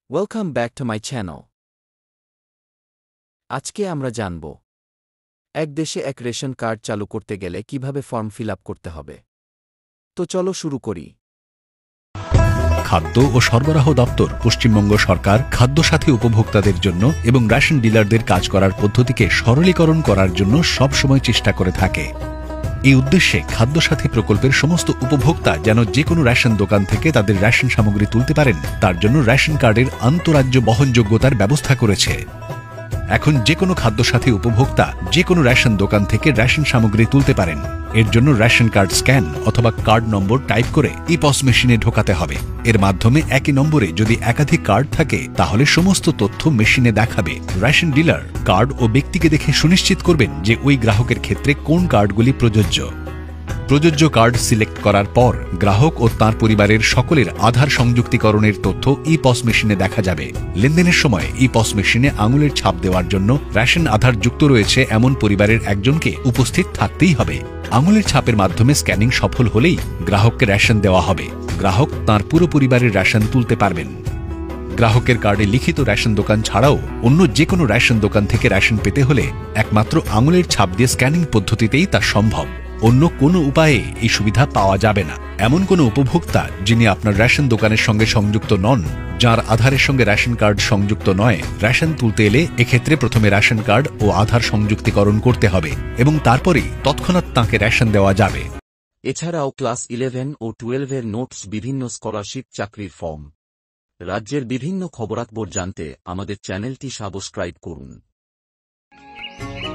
Welcome back to my channel. আজকে আমরা জানব এক দেশে এক রেশন কার্ড চালু করতে গেলে কিভাবে ফর্ম ফিল আপ করতে হবে। তো চলো শুরু করি। খাদ্য ও সরবরাহ দপ্তর পশ্চিমবঙ্গ সরকার খাদ্য সাথী উপভোক্তাদের জন্য এবং রেশন ডিলারদের কাজ করার পদ্ধতিকে সরলীকরণ করার জন্য সবসময় চেষ্টা করে থাকে। এই উদ্দেশ্যে খাদ্য সাথী প্রকল্পের সমস্ত উপভোক্তা যেন যে কোনো রেশন দোকান থেকে তাদের রেশন সামগ্রী তুলতে পারেন, তার জন্য রেশন কার্ডের আন্তঃরাজ্য বহনযোগ্যতার ব্যবস্থা করেছে। এখন যে কোনো খাদ্য সাথী উপভোক্তা যে কোনো রেশন দোকান থেকে রেশন সামগ্রী তুলতে পারেন। এর জন্য রেশন কার্ড স্ক্যান অথবা কার্ড নম্বর টাইপ করে ইপস মেশিনে ঢোকাতে হবে। এর মাধ্যমে একই নম্বরে যদি একাধিক কার্ড থাকে তাহলে সমস্ত তথ্য মেশিনে দেখাবে। রেশন ডিলার কার্ড ও ব্যক্তিকে দেখে সুনিশ্চিত করবেন যে ওই গ্রাহকের ক্ষেত্রে কোন কার্ডগুলি প্রযোজ্য। প্রযোজ্য কার্ড সিলেক্ট করার পর গ্রাহক ও তার পরিবারের সকলের আধার সংযুক্তিকরণের তথ্য ইপস মেশিনে দেখা যাবে। লেনদেনের সময় ইপস মেশিনে আঙুলের ছাপ দেওয়ার জন্য রেশন আধার যুক্ত রয়েছে এমন পরিবারের একজনকে উপস্থিত থাকতেই হবে। আঙুলের ছাপের মাধ্যমে স্ক্যানিং সফল হলেই গ্রাহককে রেশন দেওয়া হবে। গ্রাহক তার পুরো পরিবারের রেশন তুলতে পারবেন। গ্রাহকের কার্ডে লিখিত রেশন দোকান ছাড়াও অন্য যে কোনো রেশন দোকান থেকে রেশন পেতে হলে একমাত্র আঙুলের ছাপ দিয়ে স্ক্যানিং পদ্ধতিতেই তা সম্ভব। অন্য কোনো উপায়ে এই সুবিধা পাওয়া যাবে না। এমন কোনো উপভোক্তা যিনি আপনার রেশন দোকানের সঙ্গে সংযুক্ত নন, যার আধারের সঙ্গে রেশন কার্ড সংযুক্ত নয়, রেশন তুলতে এলে এক্ষেত্রে প্রথমে রেশন কার্ড ও আধার সংযুক্তিকরণ করতে হবে এবং তারপরেই তৎক্ষণাৎ তাঁকে রেশন দেওয়া যাবে। এছাড়াও ক্লাস 11 ও 12 এর নোটস, বিভিন্ন স্কলারশিপ, চাকরির ফর্ম, রাজ্যের বিভিন্ন খবরাখবর জানতে আমাদের চ্যানেলটি সাবস্ক্রাইব করুন।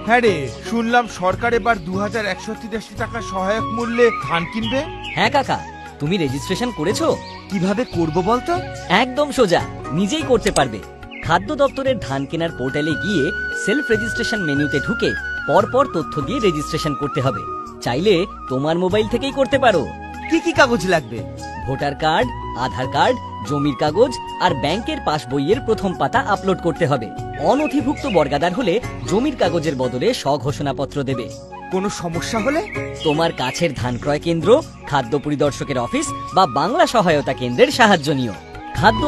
হ্যাঁ রে, শুনলাম সরকার এবার 2183 টাকা সহায়ক মূল্যে ধান কিনবে। হ্যাঁ কাকা, তুমি রেজিস্ট্রেশন করেছো? কিভাবে করব বলতো? একদম সোজা, নিজেই করতে পারবে। খাদ্য দপ্তরের ধান কেনার পোর্টালে গিয়ে সেলফ রেজিস্ট্রেশন মেনুতে ঢুকে পরপর তথ্য দিয়ে রেজিস্ট্রেশন করতে হবে। চাইলে তোমার মোবাইল থেকেই করতে পারো। কি কি কাগজ লাগবে? ভোটার কার্ড, আধার কার্ড, জমির কাগজ আর ব্যাংকের পাসবইয়ের প্রথম পাতা আপলোড করতে হবে। অনথিভুক্ত বর্গাদার হলে জমির কাগজের বদলে স্বঘোষণাপত্র দেবে। কোনো সমস্যা হলে তোমার কাছের ধান ক্রয় কেন্দ্র, খাদ্য পরিদর্শকের অফিস বা বাংলা সহায়তা কেন্দ্রের সাহায্য নিও। খাদ্য